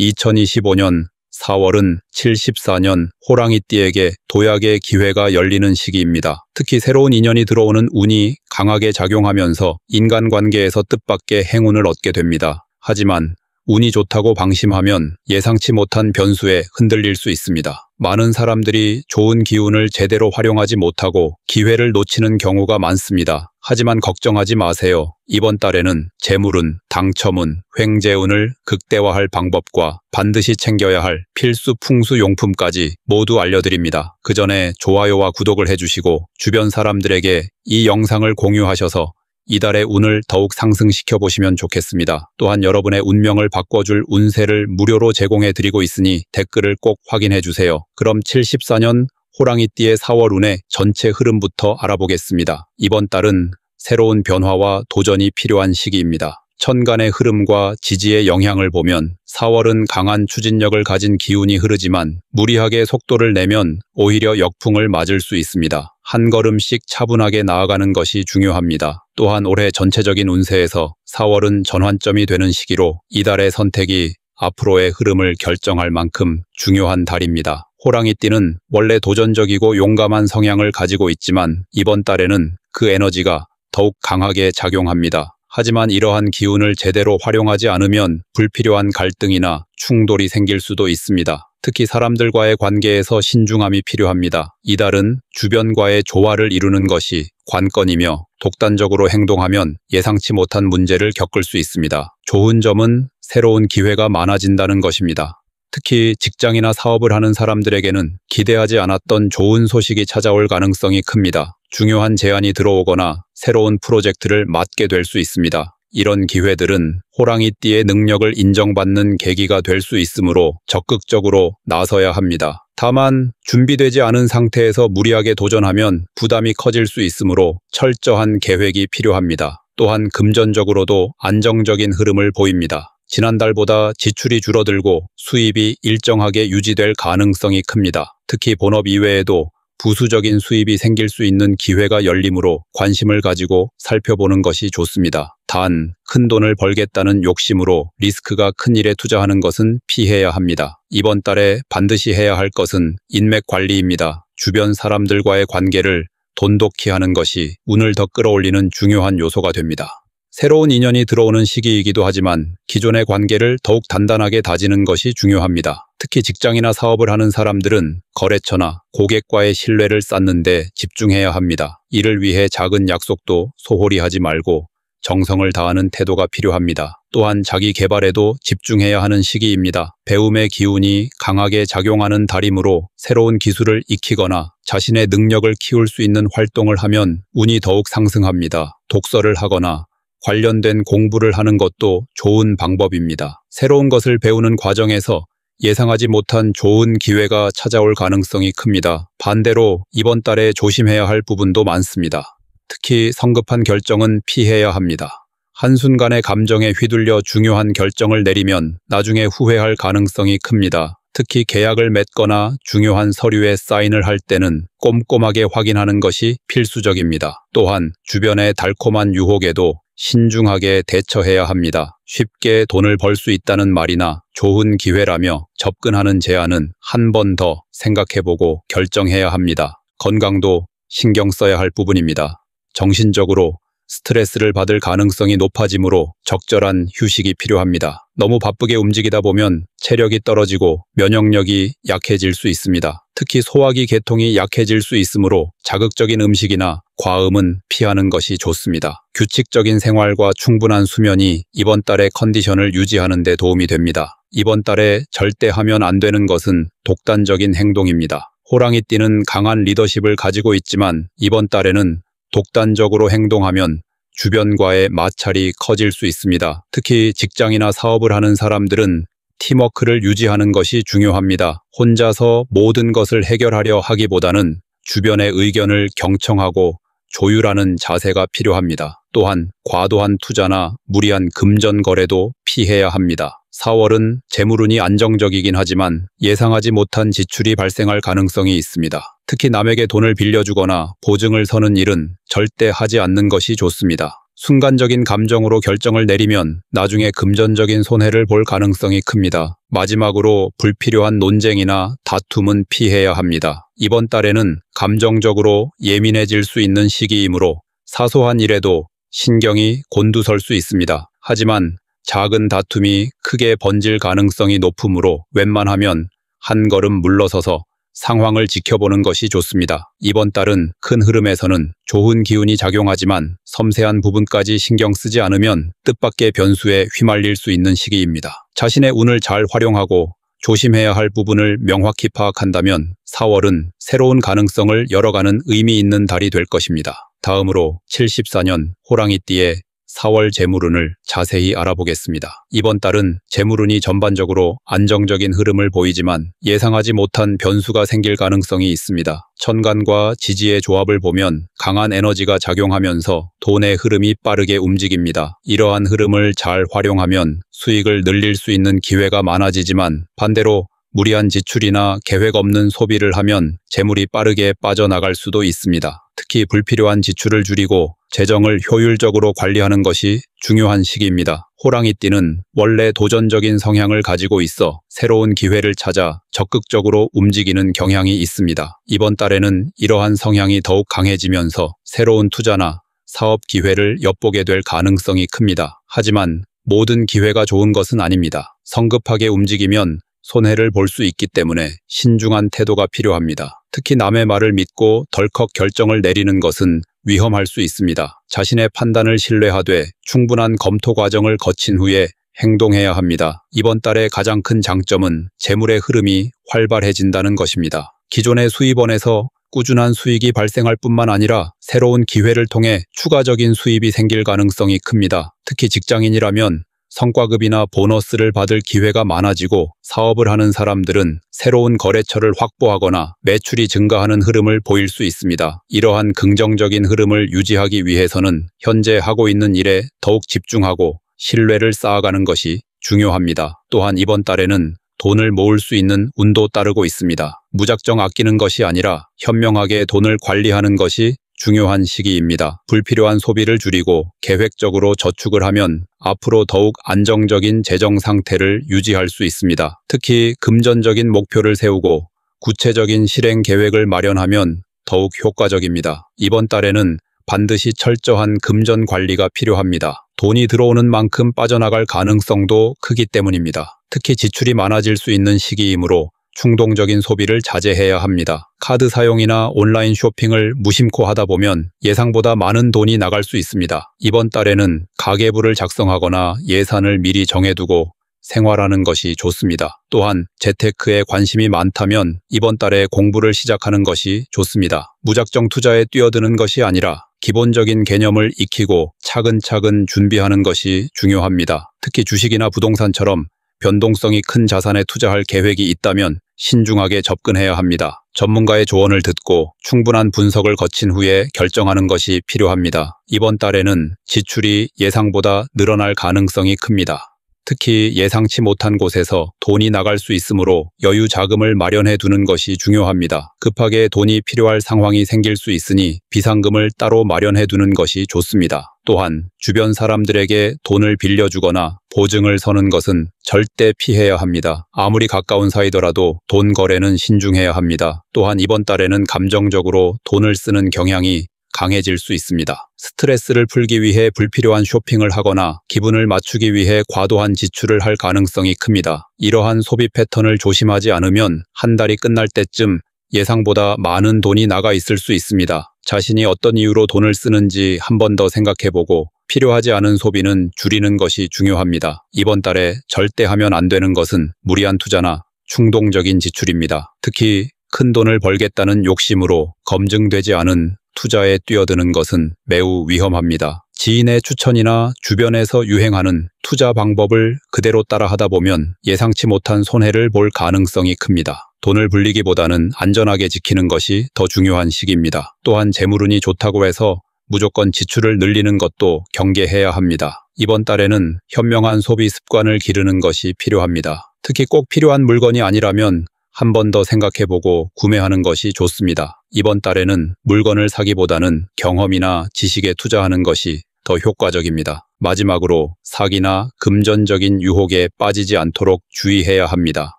2025년 4월은 74년 호랑이띠에게 도약의 기회가 열리는 시기입니다. 특히 새로운 인연이 들어오는 운이 강하게 작용하면서 인간관계에서 뜻밖의 행운을 얻게 됩니다. 하지만 운이 좋다고 방심하면 예상치 못한 변수에 흔들릴 수 있습니다. 많은 사람들이 좋은 기운을 제대로 활용하지 못하고 기회를 놓치는 경우가 많습니다. 하지만 걱정하지 마세요. 이번 달에는 재물운, 당첨운, 횡재운을 극대화할 방법과 반드시 챙겨야 할 필수 풍수용품까지 모두 알려드립니다. 그 전에 좋아요와 구독을 해주시고 주변 사람들에게 이 영상을 공유하셔서 이달의 운을 더욱 상승시켜 보시면 좋겠습니다. 또한 여러분의 운명을 바꿔줄 운세를 무료로 제공해 드리고 있으니 댓글을 꼭 확인해 주세요. 그럼 74년 호랑이띠의 4월 운의 전체 흐름부터 알아보겠습니다. 이번 달은 새로운 변화와 도전이 필요한 시기입니다. 천간의 흐름과 지지의 영향을 보면 4월은 강한 추진력을 가진 기운이 흐르지만 무리하게 속도를 내면 오히려 역풍을 맞을 수 있습니다. 한 걸음씩 차분하게 나아가는 것이 중요합니다. 또한 올해 전체적인 운세에서 4월은 전환점이 되는 시기로 이달의 선택이 앞으로의 흐름을 결정할 만큼 중요한 달입니다. 호랑이띠는 원래 도전적이고 용감한 성향을 가지고 있지만 이번 달에는 그 에너지가 더욱 강하게 작용합니다. 하지만 이러한 기운을 제대로 활용하지 않으면 불필요한 갈등이나 충돌이 생길 수도 있습니다. 특히 사람들과의 관계에서 신중함이 필요합니다. 이달은 주변과의 조화를 이루는 것이 관건이며 독단적으로 행동하면 예상치 못한 문제를 겪을 수 있습니다. 좋은 점은 새로운 기회가 많아진다는 것입니다. 특히 직장이나 사업을 하는 사람들에게는 기대하지 않았던 좋은 소식이 찾아올 가능성이 큽니다. 중요한 제안이 들어오거나 새로운 프로젝트를 맡게 될 수 있습니다. 이런 기회들은 호랑이띠의 능력을 인정받는 계기가 될 수 있으므로 적극적으로 나서야 합니다. 다만 준비되지 않은 상태에서 무리하게 도전하면 부담이 커질 수 있으므로 철저한 계획이 필요합니다. 또한 금전적으로도 안정적인 흐름을 보입니다. 지난달보다 지출이 줄어들고 수입이 일정하게 유지될 가능성이 큽니다. 특히 본업 이외에도 부수적인 수입이 생길 수 있는 기회가 열리므로 관심을 가지고 살펴보는 것이 좋습니다. 단, 큰 돈을 벌겠다는 욕심으로 리스크가 큰 일에 투자하는 것은 피해야 합니다. 이번 달에 반드시 해야 할 것은 인맥 관리입니다. 주변 사람들과의 관계를 돈독히 하는 것이 운을 더 끌어올리는 중요한 요소가 됩니다. 새로운 인연이 들어오는 시기이기도 하지만 기존의 관계를 더욱 단단하게 다지는 것이 중요합니다. 특히 직장이나 사업을 하는 사람들은 거래처나 고객과의 신뢰를 쌓는 데 집중해야 합니다. 이를 위해 작은 약속도 소홀히 하지 말고 정성을 다하는 태도가 필요합니다. 또한 자기 개발에도 집중해야 하는 시기입니다. 배움의 기운이 강하게 작용하는 달이므로 새로운 기술을 익히거나 자신의 능력을 키울 수 있는 활동을 하면 운이 더욱 상승합니다. 독서를 하거나 관련된 공부를 하는 것도 좋은 방법입니다. 새로운 것을 배우는 과정에서 예상하지 못한 좋은 기회가 찾아올 가능성이 큽니다. 반대로 이번 달에 조심해야 할 부분도 많습니다. 특히 성급한 결정은 피해야 합니다. 한순간의 감정에 휘둘려 중요한 결정을 내리면 나중에 후회할 가능성이 큽니다. 특히 계약을 맺거나 중요한 서류에 사인을 할 때는 꼼꼼하게 확인하는 것이 필수적입니다. 또한 주변의 달콤한 유혹에도 신중하게 대처해야 합니다. 쉽게 돈을 벌 수 있다는 말이나 좋은 기회라며 접근하는 제안은 한 번 더 생각해보고 결정해야 합니다. 건강도 신경 써야 할 부분입니다. 정신적으로 스트레스를 받을 가능성이 높아지므로 적절한 휴식이 필요합니다. 너무 바쁘게 움직이다 보면 체력이 떨어지고 면역력이 약해질 수 있습니다. 특히 소화기 계통이 약해질 수 있으므로 자극적인 음식이나 과음은 피하는 것이 좋습니다. 규칙적인 생활과 충분한 수면이 이번 달의 컨디션을 유지하는 데 도움이 됩니다. 이번 달에 절대 하면 안 되는 것은 독단적인 행동입니다. 호랑이띠는 강한 리더십을 가지고 있지만 이번 달에는 독단적으로 행동하면 주변과의 마찰이 커질 수 있습니다. 특히 직장이나 사업을 하는 사람들은 팀워크를 유지하는 것이 중요합니다. 혼자서 모든 것을 해결하려 하기보다는 주변의 의견을 경청하고 조율하는 자세가 필요합니다. 또한 과도한 투자나 무리한 금전 거래도 피해야 합니다. 4월은 재물운이 안정적이긴 하지만 예상하지 못한 지출이 발생할 가능성이 있습니다. 특히 남에게 돈을 빌려주거나 보증을 서는 일은 절대 하지 않는 것이 좋습니다. 순간적인 감정으로 결정을 내리면 나중에 금전적인 손해를 볼 가능성이 큽니다. 마지막으로 불필요한 논쟁이나 다툼은 피해야 합니다. 이번 달에는 감정적으로 예민해질 수 있는 시기이므로 사소한 일에도 신경이 곤두설 수 있습니다. 하지만 작은 다툼이 크게 번질 가능성이 높으므로 웬만하면 한 걸음 물러서서 상황을 지켜보는 것이 좋습니다. 이번 달은 큰 흐름에서는 좋은 기운이 작용하지만 섬세한 부분까지 신경 쓰지 않으면 뜻밖의 변수에 휘말릴 수 있는 시기입니다. 자신의 운을 잘 활용하고 조심해야 할 부분을 명확히 파악한다면 4월은 새로운 가능성을 열어가는 의미 있는 달이 될 것입니다. 다음으로 74년 호랑이띠의 4월 재물운을 자세히 알아보겠습니다. 이번 달은 재물운이 전반적으로 안정적인 흐름을 보이지만 예상하지 못한 변수가 생길 가능성이 있습니다. 천간과 지지의 조합을 보면 강한 에너지가 작용하면서 돈의 흐름이 빠르게 움직입니다. 이러한 흐름을 잘 활용하면 수익을 늘릴 수 있는 기회가 많아지지만 반대로 무리한 지출이나 계획 없는 소비를 하면 재물이 빠르게 빠져나갈 수도 있습니다. 특히 불필요한 지출을 줄이고 재정을 효율적으로 관리하는 것이 중요한 시기입니다. 호랑이띠는 원래 도전적인 성향을 가지고 있어 새로운 기회를 찾아 적극적으로 움직이는 경향이 있습니다. 이번 달에는 이러한 성향이 더욱 강해지면서 새로운 투자나 사업 기회를 엿보게 될 가능성이 큽니다. 하지만 모든 기회가 좋은 것은 아닙니다. 성급하게 움직이면 손해를 볼 수 있기 때문에 신중한 태도가 필요합니다. 특히 남의 말을 믿고 덜컥 결정을 내리는 것은 위험할 수 있습니다. 자신의 판단을 신뢰하되 충분한 검토 과정을 거친 후에 행동해야 합니다. 이번 달의 가장 큰 장점은 재물의 흐름이 활발해진다는 것입니다. 기존의 수입원에서 꾸준한 수익이 발생할 뿐만 아니라 새로운 기회를 통해 추가적인 수입이 생길 가능성이 큽니다. 특히 직장인이라면 성과급이나 보너스를 받을 기회가 많아지고 사업을 하는 사람들은 새로운 거래처를 확보하거나 매출이 증가하는 흐름을 보일 수 있습니다. 이러한 긍정적인 흐름을 유지하기 위해서는 현재 하고 있는 일에 더욱 집중하고 신뢰를 쌓아가는 것이 중요합니다. 또한 이번 달에는 돈을 모을 수 있는 운도 따르고 있습니다. 무작정 아끼는 것이 아니라 현명하게 돈을 관리하는 것이 중요한 시기입니다. 불필요한 소비를 줄이고 계획적으로 저축을 하면 앞으로 더욱 안정적인 재정 상태를 유지할 수 있습니다. 특히 금전적인 목표를 세우고 구체적인 실행 계획을 마련하면 더욱 효과적입니다. 이번 달에는 반드시 철저한 금전 관리가 필요합니다. 돈이 들어오는 만큼 빠져나갈 가능성도 크기 때문입니다. 특히 지출이 많아질 수 있는 시기이므로 충동적인 소비를 자제해야 합니다. 카드 사용이나 온라인 쇼핑을 무심코 하다 보면 예상보다 많은 돈이 나갈 수 있습니다. 이번 달에는 가계부를 작성하거나 예산을 미리 정해두고 생활하는 것이 좋습니다. 또한 재테크에 관심이 많다면 이번 달에 공부를 시작하는 것이 좋습니다. 무작정 투자에 뛰어드는 것이 아니라 기본적인 개념을 익히고 차근차근 준비하는 것이 중요합니다. 특히 주식이나 부동산처럼 변동성이 큰 자산에 투자할 계획이 있다면 신중하게 접근해야 합니다. 전문가의 조언을 듣고 충분한 분석을 거친 후에 결정하는 것이 필요합니다. 이번 달에는 지출이 예상보다 늘어날 가능성이 큽니다. 특히 예상치 못한 곳에서 돈이 나갈 수 있으므로 여유 자금을 마련해 두는 것이 중요합니다. 급하게 돈이 필요할 상황이 생길 수 있으니 비상금을 따로 마련해 두는 것이 좋습니다. 또한 주변 사람들에게 돈을 빌려주거나 보증을 서는 것은 절대 피해야 합니다. 아무리 가까운 사이더라도 돈 거래는 신중해야 합니다. 또한 이번 달에는 감정적으로 돈을 쓰는 경향이 강해질 수 있습니다. 스트레스를 풀기 위해 불필요한 쇼핑을 하거나 기분을 맞추기 위해 과도한 지출을 할 가능성이 큽니다. 이러한 소비 패턴을 조심하지 않으면 한 달이 끝날 때쯤 예상보다 많은 돈이 나가 있을 수 있습니다. 자신이 어떤 이유로 돈을 쓰는지 한 번 더 생각해보고 필요하지 않은 소비는 줄이는 것이 중요합니다. 이번 달에 절대 하면 안 되는 것은 무리한 투자나 충동적인 지출입니다. 특히 큰 돈을 벌겠다는 욕심으로 검증되지 않은 투자에 뛰어드는 것은 매우 위험합니다. 지인의 추천이나 주변에서 유행하는 투자 방법을 그대로 따라하다 보면 예상치 못한 손해를 볼 가능성이 큽니다. 돈을 불리기보다는 안전하게 지키는 것이 더 중요한 시기입니다. 또한 재물운이 좋다고 해서 무조건 지출을 늘리는 것도 경계해야 합니다. 이번 달에는 현명한 소비 습관을 기르는 것이 필요합니다. 특히 꼭 필요한 물건이 아니라면 한 번 더 생각해보고 구매하는 것이 좋습니다. 이번 달에는 물건을 사기보다는 경험이나 지식에 투자하는 것이 더 효과적입니다. 마지막으로 사기나 금전적인 유혹에 빠지지 않도록 주의해야 합니다.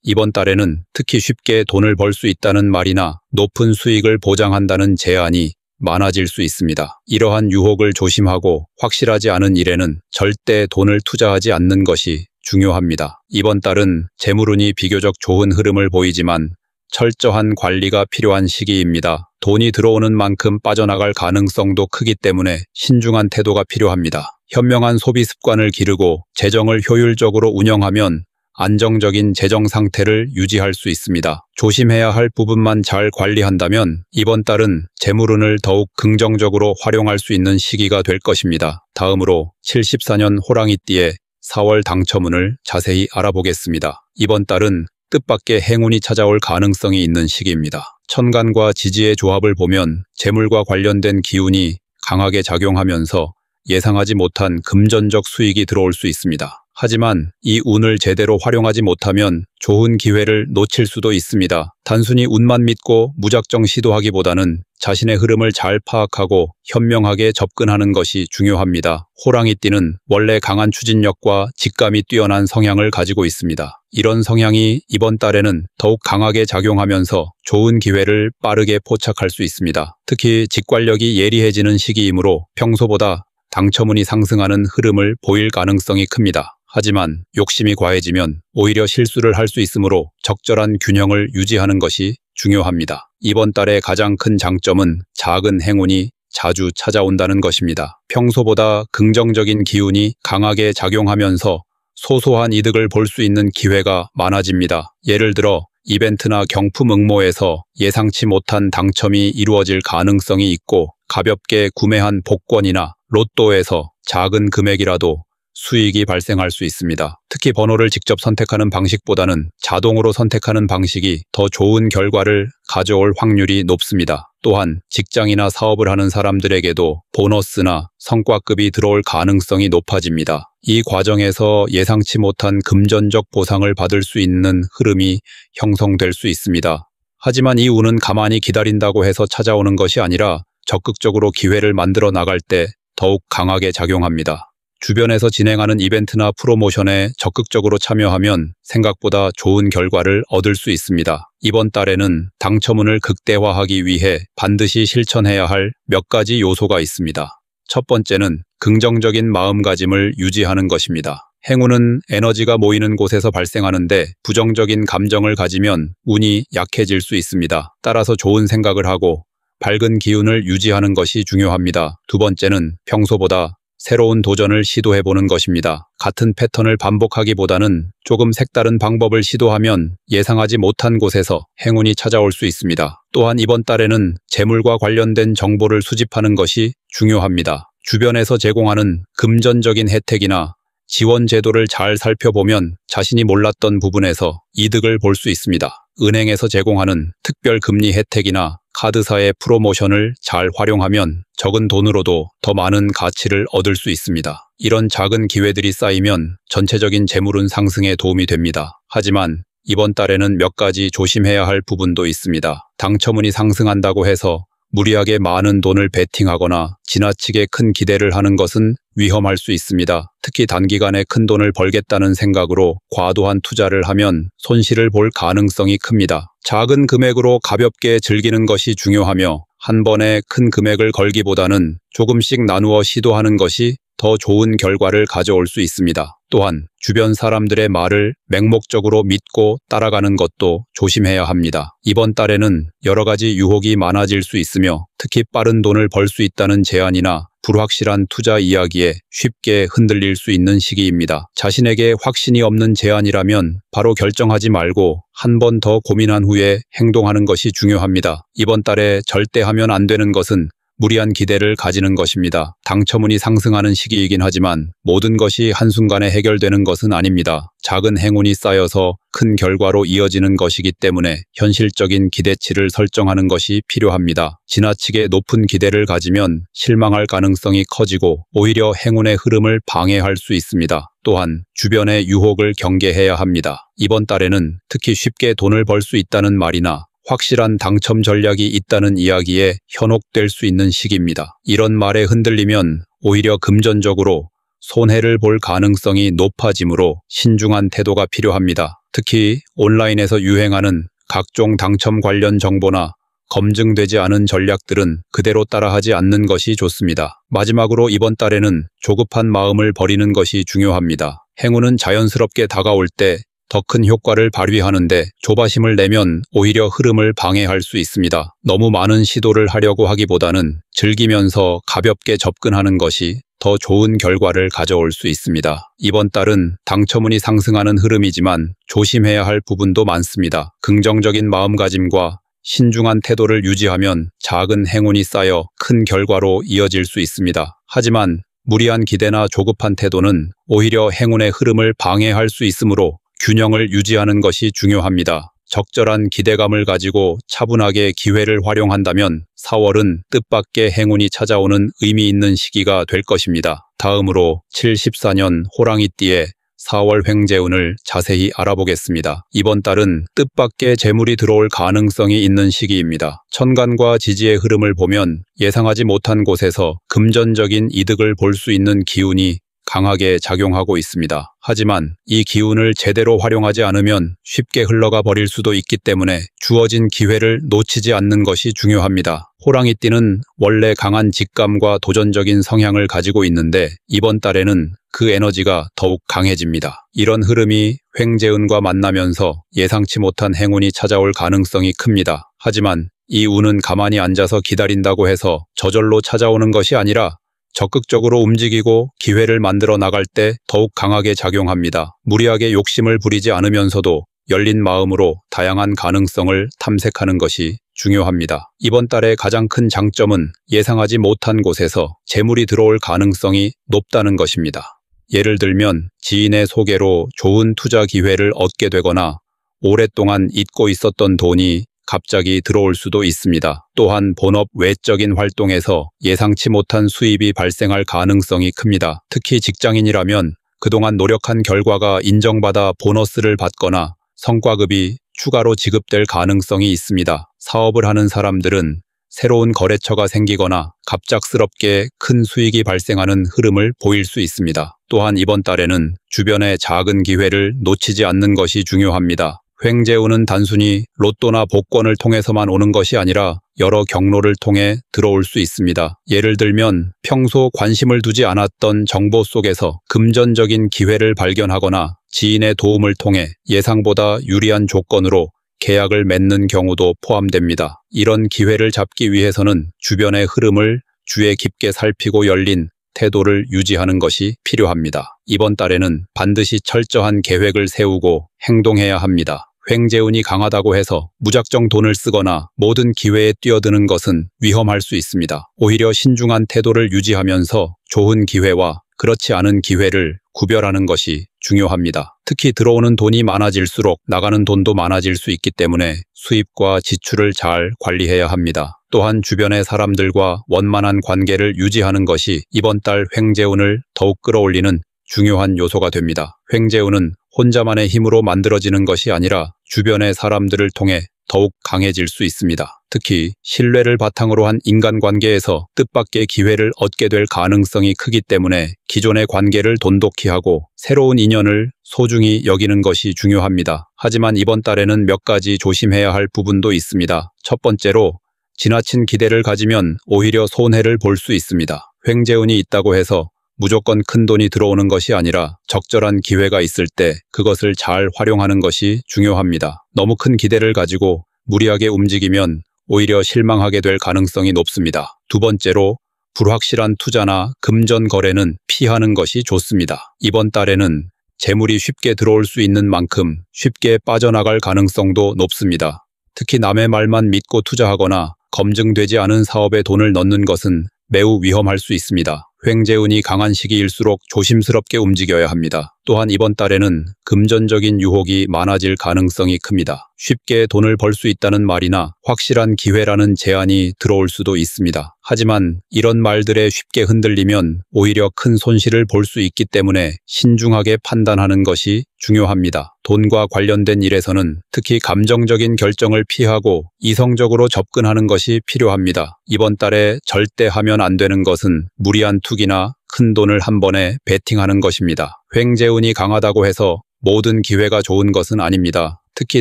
이번 달에는 특히 쉽게 돈을 벌 수 있다는 말이나 높은 수익을 보장한다는 제안이 많아질 수 있습니다. 이러한 유혹을 조심하고 확실하지 않은 일에는 절대 돈을 투자하지 않는 것이 중요합니다. 이번 달은 재물운이 비교적 좋은 흐름을 보이지만 철저한 관리가 필요한 시기입니다. 돈이 들어오는 만큼 빠져나갈 가능성도 크기 때문에 신중한 태도가 필요합니다. 현명한 소비 습관을 기르고 재정을 효율적으로 운영하면 안정적인 재정 상태를 유지할 수 있습니다. 조심해야 할 부분만 잘 관리한다면 이번 달은 재물운을 더욱 긍정적으로 활용할 수 있는 시기가 될 것입니다. 다음으로 74년 호랑이띠의 4월 당첨운을 자세히 알아보겠습니다. 이번 달은 뜻밖의 행운이 찾아올 가능성이 있는 시기입니다. 천간과 지지의 조합을 보면 재물과 관련된 기운이 강하게 작용하면서 예상하지 못한 금전적 수익이 들어올 수 있습니다. 하지만 이 운을 제대로 활용하지 못하면 좋은 기회를 놓칠 수도 있습니다. 단순히 운만 믿고 무작정 시도하기보다는 자신의 흐름을 잘 파악하고 현명하게 접근하는 것이 중요합니다. 호랑이띠는 원래 강한 추진력과 직감이 뛰어난 성향을 가지고 있습니다. 이런 성향이 이번 달에는 더욱 강하게 작용하면서 좋은 기회를 빠르게 포착할 수 있습니다. 특히 직관력이 예리해지는 시기이므로 평소보다 당첨운이 상승하는 흐름을 보일 가능성이 큽니다. 하지만 욕심이 과해지면 오히려 실수를 할 수 있으므로 적절한 균형을 유지하는 것이 중요합니다. 이번 달의 가장 큰 장점은 작은 행운이 자주 찾아온다는 것입니다. 평소보다 긍정적인 기운이 강하게 작용하면서 소소한 이득을 볼 수 있는 기회가 많아집니다. 예를 들어 이벤트나 경품 응모에서 예상치 못한 당첨이 이루어질 가능성이 있고 가볍게 구매한 복권이나 로또에서 작은 금액이라도 수익이 발생할 수 있습니다. 특히 번호를 직접 선택하는 방식보다는 자동으로 선택하는 방식이 더 좋은 결과를 가져올 확률이 높습니다. 또한 직장이나 사업을 하는 사람들에게도 보너스나 성과급이 들어올 가능성이 높아집니다. 이 과정에서 예상치 못한 금전적 보상을 받을 수 있는 흐름이 형성될 수 있습니다. 하지만 이 운은 가만히 기다린다고 해서 찾아오는 것이 아니라 적극적으로 기회를 만들어 나갈 때 더욱 강하게 작용합니다. 주변에서 진행하는 이벤트나 프로모션에 적극적으로 참여하면 생각보다 좋은 결과를 얻을 수 있습니다. 이번 달에는 당첨운을 극대화하기 위해 반드시 실천해야 할 몇 가지 요소가 있습니다. 첫 번째는 긍정적인 마음가짐을 유지하는 것입니다. 행운은 에너지가 모이는 곳에서 발생하는데 부정적인 감정을 가지면 운이 약해질 수 있습니다. 따라서 좋은 생각을 하고 밝은 기운을 유지하는 것이 중요합니다. 두 번째는 평소보다 새로운 도전을 시도해보는 것입니다. 같은 패턴을 반복하기보다는 조금 색다른 방법을 시도하면 예상하지 못한 곳에서 행운이 찾아올 수 있습니다. 또한 이번 달에는 재물과 관련된 정보를 수집하는 것이 중요합니다. 주변에서 제공하는 금전적인 혜택이나 지원 제도를 잘 살펴보면 자신이 몰랐던 부분에서 이득을 볼 수 있습니다. 은행에서 제공하는 특별 금리 혜택이나 카드사의 프로모션을 잘 활용하면 적은 돈으로도 더 많은 가치를 얻을 수 있습니다. 이런 작은 기회들이 쌓이면 전체적인 재물운 상승에 도움이 됩니다. 하지만 이번 달에는 몇 가지 조심해야 할 부분도 있습니다. 당첨운이 상승한다고 해서 무리하게 많은 돈을 베팅하거나 지나치게 큰 기대를 하는 것은 위험할 수 있습니다. 특히 단기간에 큰 돈을 벌겠다는 생각으로 과도한 투자를 하면 손실을 볼 가능성이 큽니다. 작은 금액으로 가볍게 즐기는 것이 중요하며 한 번에 큰 금액을 걸기보다는 조금씩 나누어 시도하는 것이 더 좋은 결과를 가져올 수 있습니다. 또한 주변 사람들의 말을 맹목적으로 믿고 따라가는 것도 조심해야 합니다. 이번 달에는 여러 가지 유혹이 많아질 수 있으며 특히 빠른 돈을 벌 수 있다는 제안이나 불확실한 투자 이야기에 쉽게 흔들릴 수 있는 시기입니다. 자신에게 확신이 없는 제안이라면 바로 결정하지 말고 한 번 더 고민한 후에 행동하는 것이 중요합니다. 이번 달에 절대 하면 안 되는 것은 무리한 기대를 가지는 것입니다. 당첨운이 상승하는 시기이긴 하지만 모든 것이 한순간에 해결되는 것은 아닙니다. 작은 행운이 쌓여서 큰 결과로 이어지는 것이기 때문에 현실적인 기대치를 설정하는 것이 필요합니다. 지나치게 높은 기대를 가지면 실망할 가능성이 커지고 오히려 행운의 흐름을 방해할 수 있습니다. 또한 주변의 유혹을 경계해야 합니다. 이번 달에는 특히 쉽게 돈을 벌 수 있다는 말이나 확실한 당첨 전략이 있다는 이야기에 현혹될 수 있는 시기입니다. 이런 말에 흔들리면 오히려 금전적으로 손해를 볼 가능성이 높아지므로 신중한 태도가 필요합니다. 특히 온라인에서 유행하는 각종 당첨 관련 정보나 검증되지 않은 전략들은 그대로 따라하지 않는 것이 좋습니다. 마지막으로 이번 달에는 조급한 마음을 버리는 것이 중요합니다. 행운은 자연스럽게 다가올 때 더 큰 효과를 발휘하는데 조바심을 내면 오히려 흐름을 방해할 수 있습니다. 너무 많은 시도를 하려고 하기보다는 즐기면서 가볍게 접근하는 것이 더 좋은 결과를 가져올 수 있습니다. 이번 달은 당첨운이 상승하는 흐름이지만 조심해야 할 부분도 많습니다. 긍정적인 마음가짐과 신중한 태도를 유지하면 작은 행운이 쌓여 큰 결과로 이어질 수 있습니다. 하지만 무리한 기대나 조급한 태도는 오히려 행운의 흐름을 방해할 수 있으므로 균형을 유지하는 것이 중요합니다. 적절한 기대감을 가지고 차분하게 기회를 활용한다면 4월은 뜻밖의 행운이 찾아오는 의미 있는 시기가 될 것입니다. 다음으로 74년 호랑이띠의 4월 횡재운을 자세히 알아보겠습니다. 이번 달은 뜻밖의 재물이 들어올 가능성이 있는 시기입니다. 천간과 지지의 흐름을 보면 예상하지 못한 곳에서 금전적인 이득을 볼 수 있는 기운이 강하게 작용하고 있습니다. 하지만 이 기운을 제대로 활용하지 않으면 쉽게 흘러가 버릴 수도 있기 때문에 주어진 기회를 놓치지 않는 것이 중요합니다. 호랑이띠는 원래 강한 직감과 도전적인 성향을 가지고 있는데 이번 달에는 그 에너지가 더욱 강해집니다. 이런 흐름이 횡재운과 만나면서 예상치 못한 행운이 찾아올 가능성이 큽니다. 하지만 이 운은 가만히 앉아서 기다린다고 해서 저절로 찾아오는 것이 아니라 적극적으로 움직이고 기회를 만들어 나갈 때 더욱 강하게 작용합니다. 무리하게 욕심을 부리지 않으면서도 열린 마음으로 다양한 가능성을 탐색하는 것이 중요합니다. 이번 달의 가장 큰 장점은 예상하지 못한 곳에서 재물이 들어올 가능성이 높다는 것입니다. 예를 들면 지인의 소개로 좋은 투자 기회를 얻게 되거나 오랫동안 잊고 있었던 돈이 갑자기 들어올 수도 있습니다. 또한 본업 외적인 활동에서 예상치 못한 수입이 발생할 가능성이 큽니다. 특히 직장인이라면 그동안 노력한 결과가 인정받아 보너스를 받거나 성과급이 추가로 지급될 가능성이 있습니다. 사업을 하는 사람들은 새로운 거래처가 생기거나 갑작스럽게 큰 수익이 발생하는 흐름을 보일 수 있습니다. 또한 이번 달에는 주변의 작은 기회를 놓치지 않는 것이 중요합니다. 횡재운은 단순히 로또나 복권을 통해서만 오는 것이 아니라 여러 경로를 통해 들어올 수 있습니다. 예를 들면 평소 관심을 두지 않았던 정보 속에서 금전적인 기회를 발견하거나 지인의 도움을 통해 예상보다 유리한 조건으로 계약을 맺는 경우도 포함됩니다. 이런 기회를 잡기 위해서는 주변의 흐름을 주의 깊게 살피고 열린 태도를 유지하는 것이 필요합니다. 이번 달에는 반드시 철저한 계획을 세우고 행동해야 합니다. 횡재운이 강하다고 해서 무작정 돈을 쓰거나 모든 기회에 뛰어드는 것은 위험할 수 있습니다. 오히려 신중한 태도를 유지하면서 좋은 기회와 그렇지 않은 기회를 구별하는 것이 중요합니다. 특히 들어오는 돈이 많아질수록 나가는 돈도 많아질 수 있기 때문에 수입과 지출을 잘 관리해야 합니다. 또한 주변의 사람들과 원만한 관계를 유지하는 것이 이번 달 횡재운을 더욱 끌어올리는 중요한 요소가 됩니다. 횡재운은 혼자만의 힘으로 만들어지는 것이 아니라 주변의 사람들을 통해 더욱 강해질 수 있습니다. 특히 신뢰를 바탕으로 한 인간관계에서 뜻밖의 기회를 얻게 될 가능성이 크기 때문에 기존의 관계를 돈독히 하고 새로운 인연을 소중히 여기는 것이 중요합니다. 하지만 이번 달에는 몇 가지 조심해야 할 부분도 있습니다. 첫 번째로 지나친 기대를 가지면 오히려 손해를 볼 수 있습니다. 횡재운이 있다고 해서 무조건 큰 돈이 들어오는 것이 아니라 적절한 기회가 있을 때 그것을 잘 활용하는 것이 중요합니다. 너무 큰 기대를 가지고 무리하게 움직이면 오히려 실망하게 될 가능성이 높습니다. 두 번째로 불확실한 투자나 금전 거래는 피하는 것이 좋습니다. 이번 달에는 재물이 쉽게 들어올 수 있는 만큼 쉽게 빠져나갈 가능성도 높습니다. 특히 남의 말만 믿고 투자하거나 검증되지 않은 사업에 돈을 넣는 것은 매우 위험할 수 있습니다. 횡재운이 강한 시기일수록 조심스럽게 움직여야 합니다. 또한 이번 달에는 금전적인 유혹이 많아질 가능성이 큽니다. 쉽게 돈을 벌 수 있다는 말이나 확실한 기회라는 제안이 들어올 수도 있습니다. 하지만 이런 말들에 쉽게 흔들리면 오히려 큰 손실을 볼 수 있기 때문에 신중하게 판단하는 것이 중요합니다. 돈과 관련된 일에서는 특히 감정적인 결정을 피하고 이성적으로 접근하는 것이 필요합니다. 이번 달에 절대 하면 안 되는 것은 무리한 투기 투기나 큰돈을 한 번에 베팅하는 것입니다. 횡재운이 강하다고 해서 모든 기회가 좋은 것은 아닙니다. 특히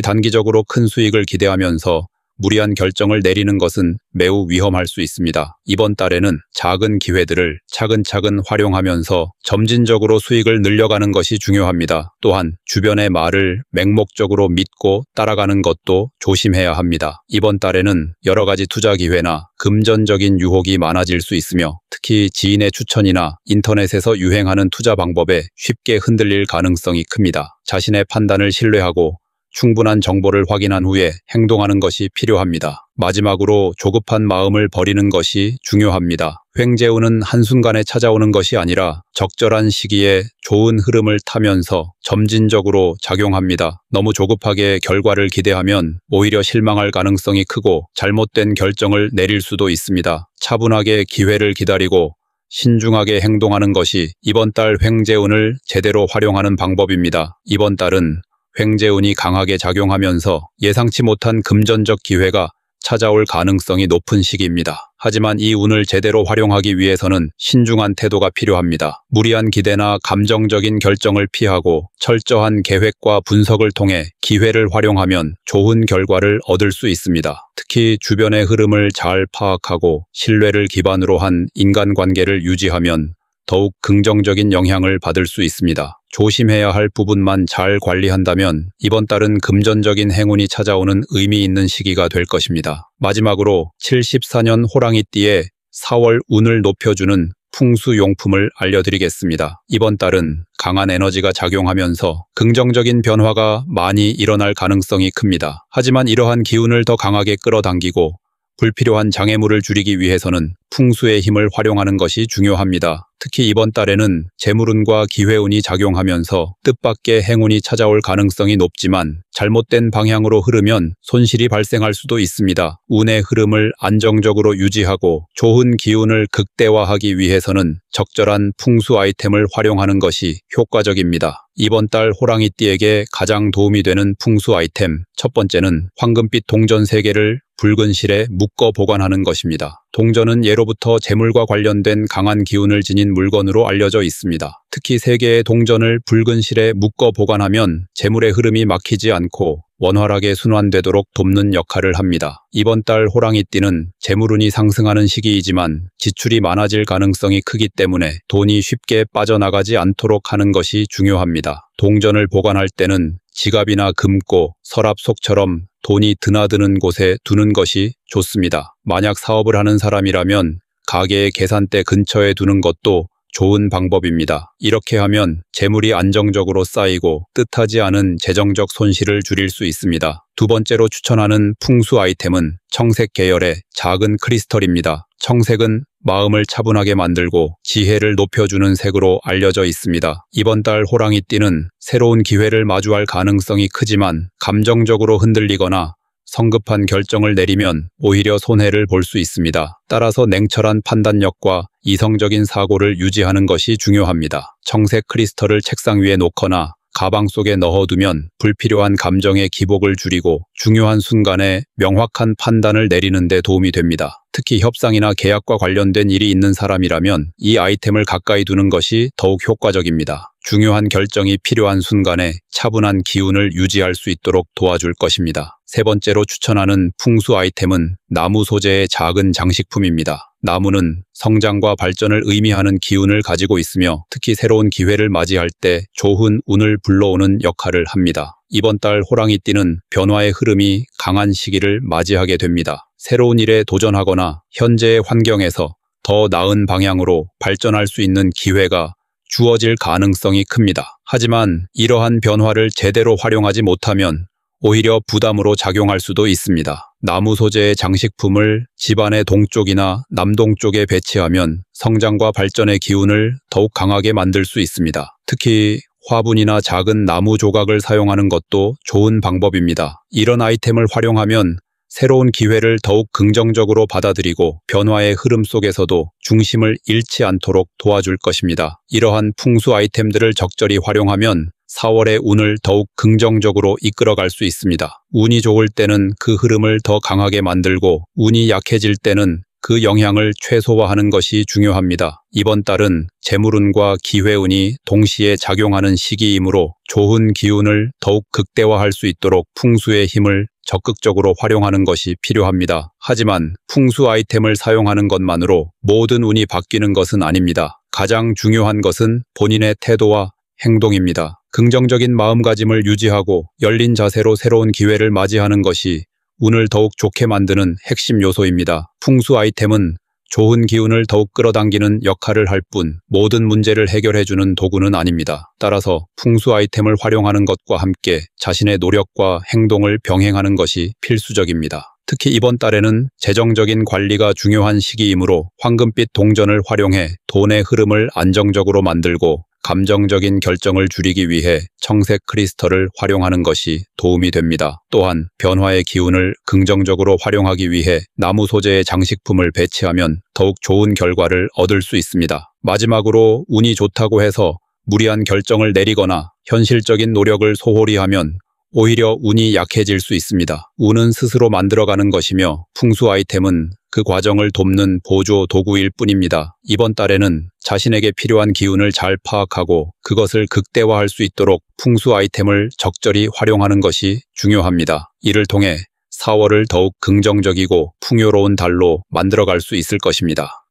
단기적으로 큰 수익을 기대하면서 무리한 결정을 내리는 것은 매우 위험할 수 있습니다. 이번 달에는 작은 기회들을 차근차근 활용하면서 점진적으로 수익을 늘려가는 것이 중요합니다. 또한 주변의 말을 맹목적으로 믿고 따라가는 것도 조심해야 합니다. 이번 달에는 여러 가지 투자 기회나 금전적인 유혹이 많아질 수 있으며 특히 지인의 추천이나 인터넷에서 유행하는 투자 방법에 쉽게 흔들릴 가능성이 큽니다. 자신의 판단을 신뢰하고 충분한 정보를 확인한 후에 행동하는 것이 필요합니다. 마지막으로 조급한 마음을 버리는 것이 중요합니다. 횡재운은 한순간에 찾아오는 것이 아니라 적절한 시기에 좋은 흐름을 타면서 점진적으로 작용합니다. 너무 조급하게 결과를 기대하면 오히려 실망할 가능성이 크고 잘못된 결정을 내릴 수도 있습니다. 차분하게 기회를 기다리고 신중하게 행동하는 것이 이번 달 횡재운을 제대로 활용하는 방법입니다. 이번 달은 횡재운이 강하게 작용하면서 예상치 못한 금전적 기회가 찾아올 가능성이 높은 시기입니다. 하지만 이 운을 제대로 활용하기 위해서는 신중한 태도가 필요합니다. 무리한 기대나 감정적인 결정을 피하고 철저한 계획과 분석을 통해 기회를 활용하면 좋은 결과를 얻을 수 있습니다. 특히 주변의 흐름을 잘 파악하고 신뢰를 기반으로 한 인간관계를 유지하면 더욱 긍정적인 영향을 받을 수 있습니다. 조심해야 할 부분만 잘 관리한다면 이번 달은 금전적인 행운이 찾아오는 의미 있는 시기가 될 것입니다. 마지막으로 74년 호랑이띠의 4월 운을 높여주는 풍수용품을 알려드리겠습니다. 이번 달은 강한 에너지가 작용하면서 긍정적인 변화가 많이 일어날 가능성이 큽니다. 하지만 이러한 기운을 더 강하게 끌어당기고 불필요한 장애물을 줄이기 위해서는 풍수의 힘을 활용하는 것이 중요합니다. 특히 이번 달에는 재물운과 기회운이 작용하면서 뜻밖의 행운이 찾아올 가능성이 높지만 잘못된 방향으로 흐르면 손실이 발생할 수도 있습니다. 운의 흐름을 안정적으로 유지하고 좋은 기운을 극대화하기 위해서는 적절한 풍수 아이템을 활용하는 것이 효과적입니다. 이번 달 호랑이띠에게 가장 도움이 되는 풍수 아이템 첫 번째는 황금빛 동전 3개를 붉은 실에 묶어 보관하는 것입니다. 동전은 예로부터 재물과 관련된 강한 기운을 지닌 물건으로 알려져 있습니다. 특히 3개의 동전을 붉은 실에 묶어 보관하면 재물의 흐름이 막히지 않고 원활하게 순환되도록 돕는 역할을 합니다. 이번 달 호랑이띠는 재물운이 상승하는 시기이지만 지출이 많아질 가능성이 크기 때문에 돈이 쉽게 빠져나가지 않도록 하는 것이 중요합니다. 동전을 보관할 때는 지갑이나 금고, 서랍 속처럼 돈이 드나드는 곳에 두는 것이 좋습니다. 만약 사업을 하는 사람이라면 가게의 계산대 근처에 두는 것도 좋은 방법입니다. 이렇게 하면 재물이 안정적으로 쌓이고 뜻하지 않은 재정적 손실을 줄일 수 있습니다. 두 번째로 추천하는 풍수 아이템은 청색 계열의 작은 크리스털입니다. 청색은 마음을 차분하게 만들고 지혜를 높여주는 색으로 알려져 있습니다. 이번 달 호랑이띠는 새로운 기회를 마주할 가능성이 크지만 감정적으로 흔들리거나 성급한 결정을 내리면 오히려 손해를 볼 수 있습니다. 따라서 냉철한 판단력과 이성적인 사고를 유지하는 것이 중요합니다. 청색 크리스털을 책상 위에 놓거나 가방 속에 넣어두면 불필요한 감정의 기복을 줄이고 중요한 순간에 명확한 판단을 내리는 데 도움이 됩니다. 특히 협상이나 계약과 관련된 일이 있는 사람이라면 이 아이템을 가까이 두는 것이 더욱 효과적입니다. 중요한 결정이 필요한 순간에 차분한 기운을 유지할 수 있도록 도와줄 것입니다. 세 번째로 추천하는 풍수 아이템은 나무 소재의 작은 장식품입니다. 나무는 성장과 발전을 의미하는 기운을 가지고 있으며 특히 새로운 기회를 맞이할 때 좋은 운을 불러오는 역할을 합니다. 이번 달 호랑이띠는 변화의 흐름이 강한 시기를 맞이하게 됩니다. 새로운 일에 도전하거나 현재의 환경에서 더 나은 방향으로 발전할 수 있는 기회가 주어질 가능성이 큽니다. 하지만 이러한 변화를 제대로 활용하지 못하면 오히려 부담으로 작용할 수도 있습니다. 나무 소재의 장식품을 집안의 동쪽이나 남동쪽에 배치하면 성장과 발전의 기운을 더욱 강하게 만들 수 있습니다. 특히 화분이나 작은 나무 조각을 사용하는 것도 좋은 방법입니다. 이런 아이템을 활용하면 새로운 기회를 더욱 긍정적으로 받아들이고 변화의 흐름 속에서도 중심을 잃지 않도록 도와줄 것입니다. 이러한 풍수 아이템들을 적절히 활용하면 4월의 운을 더욱 긍정적으로 이끌어갈 수 있습니다. 운이 좋을 때는 그 흐름을 더 강하게 만들고 운이 약해질 때는 그 영향을 최소화하는 것이 중요합니다. 이번 달은 재물운과 기회운이 동시에 작용하는 시기이므로 좋은 기운을 더욱 극대화할 수 있도록 풍수의 힘을 적극적으로 활용하는 것이 필요합니다. 하지만 풍수 아이템을 사용하는 것만으로 모든 운이 바뀌는 것은 아닙니다. 가장 중요한 것은 본인의 태도와 행동입니다. 긍정적인 마음가짐을 유지하고 열린 자세로 새로운 기회를 맞이하는 것이 운을 더욱 좋게 만드는 핵심 요소입니다. 풍수 아이템은 좋은 기운을 더욱 끌어당기는 역할을 할 뿐 모든 문제를 해결해주는 도구는 아닙니다. 따라서 풍수 아이템을 활용하는 것과 함께 자신의 노력과 행동을 병행하는 것이 필수적입니다. 특히 이번 달에는 재정적인 관리가 중요한 시기이므로 황금빛 동전을 활용해 돈의 흐름을 안정적으로 만들고 감정적인 결정을 줄이기 위해 청색 크리스털을 활용하는 것이 도움이 됩니다. 또한 변화의 기운을 긍정적으로 활용하기 위해 나무 소재의 장식품을 배치하면 더욱 좋은 결과를 얻을 수 있습니다. 마지막으로 운이 좋다고 해서 무리한 결정을 내리거나 현실적인 노력을 소홀히 하면 오히려 운이 약해질 수 있습니다. 운은 스스로 만들어가는 것이며 풍수 아이템은 그 과정을 돕는 보조 도구일 뿐입니다. 이번 달에는 자신에게 필요한 기운을 잘 파악하고 그것을 극대화할 수 있도록 풍수 아이템을 적절히 활용하는 것이 중요합니다. 이를 통해 4월을 더욱 긍정적이고 풍요로운 달로 만들어갈 수 있을 것입니다.